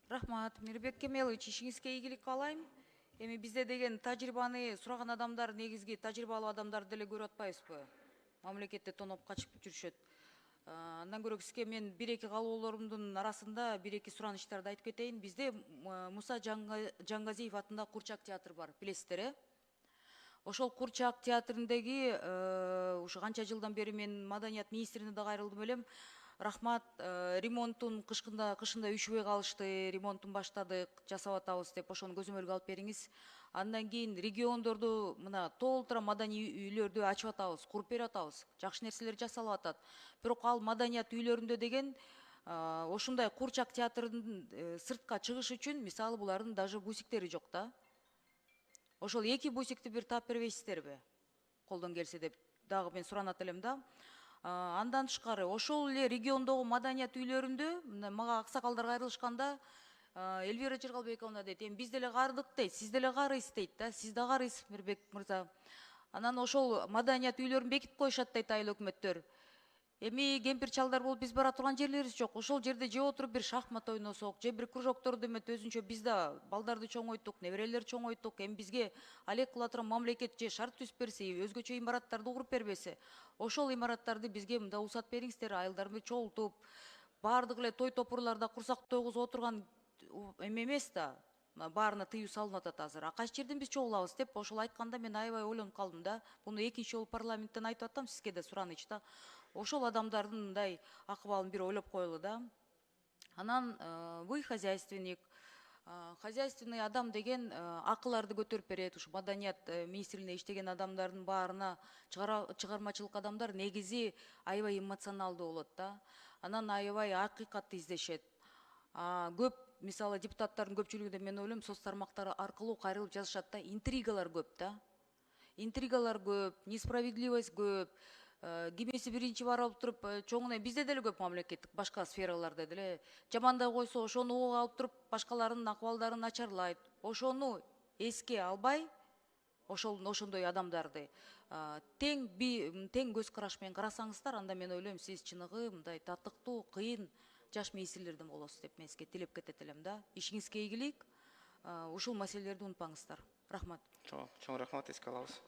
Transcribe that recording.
Рахмат, Мирбек Кемелович, ишиңизге ийгилик каалайм. Эми бизде деген тажрыйбаны сураган адамдар негизги тажрыйбалуу адамдарды деле көрүп атпайбызбы? Мамлекетте тоноп качып жүрүшөт. Андан көрө сизге мен бир-эки каалоолорумдун арасында бир-эки суранычтарды айтып кетейин. Бизде Муса Жангазиев атындагы Курчак театр бар, билесиздер, Ошол Курчак театрындагы ушу канча жылдан бери мен маданият министрине да кайрылдым элем. Рахмат, ремонтун кышында үшүбөй калышты, ремонтун баштадык, жасап атабыз деп ошону көзөмөлгө алып бериңиз. Андан кийин региондорду мына толтура маданий үйлөрдү ачып атабыз, куруп берип атабыз. Жакшы нерселер жасалып атат. Бирок ал маданият үйлөрүндө деген ушундай Курчак театрынын сыртка чыгыш үчүн мисалы булардын даже бусиктери жок да. Ошол эки бусикти бир таап бербейсиздерби? Колдон келсе деп дагы мен суранат элем да. Андан тышкары ошол эле региондогу маданият үйлөрүндө мага аксакалдар кайрылышканда Эльвира Жыргалбековна дейт, эми биз деле кардык дейт, сиз деле карыйсыз дейт да, сиз да карыйсыз Мирбек мырза. Анан ошол маданият үйлөрүн бекитип коюшат дейт айыл өкмөттөр. Эми кемпир чалдар болуп биз бара турган жерлерибиз жок. Ошол жерде же отуруп бир шахмат ойносок, же бир кружокторду эметип өзүнчө биз да балдарды чоңойттук, неберелерди чоңойттук. Эми бизге алек кыла турган мамлекет же шарт түзүп берсе, өзгөчө имараттарды куруп бербесе, ошол имараттарды бизге мындай уруксат бериңиздер, айылдар менен чогултуп, баардык эле той топурларда курсак тойгузуп отурган эме эмес да. Баарына тыюу салынып атат азыр. Кайсы жерден биз чогулабыз деп ошол айтканда мен аябай ойлонуп калдым да. Буну экинчи жолу парламенттен айтып атам, сизге да сураныч да. Ошол адамдардын мындай акыбалын бир ойлоп коелу да. Анан вы хозяйственник. Хозяйственный адам деген акыларды көтөрүп берет. Ушу маданият министрлигинде иштеген адамдардын баарына чыгармачылык адамдар негизи аябай эмоционалдуу болот да. Анан аябай акыйкатты издешет. Көп мисалы депутаттардын көпчүлүгүндө мен ойлойм соц тармактар аркылуу кайрылып жазышат да, интригалар көп да. Интригалар көп, несправедливость көп. Кимиси биринчи барып туруп чоңуна бизде деле көп мамлекеттик башка сфераларда деле жамандай койсо ошону ого алып туруп башкалардын акыбалдарын начарлайт. Ошону эске албай ошондой адамдарды тең көз караш менен карасаңыздар, анда мен ойлойм сиз чыныгы мындай татыктуу, кыйын жаш министрлерден болосуз деп мен сизге тилеп кетет элем да. Ишиңизге ийгилик. Ушул маселелерди унутпаңыздар. Рахмат. Чоң рахмат, эске алабыз.